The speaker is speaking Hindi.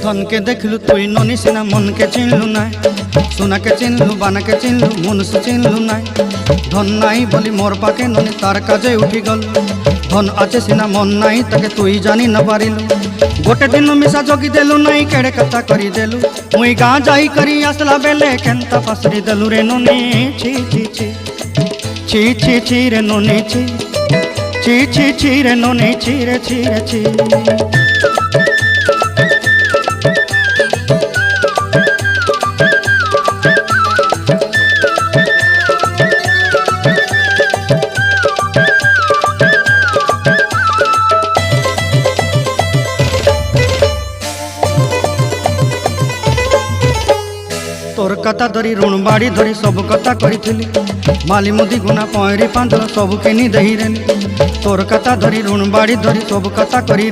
धन के देखलु तुई ननी सिना मन के चिन्हलु ना सोना के चिन्हलु बाना के चिन्हलु मनुष्य चिन्हलु ना धन नाई बोली मोर पाके ननी तार काजे उठी गल धन आचे सिना मन नाई ताके तुई जानी न पारिलु गोटे दिन मिसा जगी देलु नाई केड़े कथा करी देलु मुई गाँ जाई करी आसला बेले केंता फासरी देलु रे ननी छी छी छी छी छी छी रे ननी छी छी छी छी रे ननी छी रे छी रे छी। तोर कथा धरी ऋण बाड़ी धरी सब कथा करी माली मुदी गुना पहरी पांदर सब किनी दही रेली तोर कथा धरी ऋण बाड़ी धरी सब कथा करी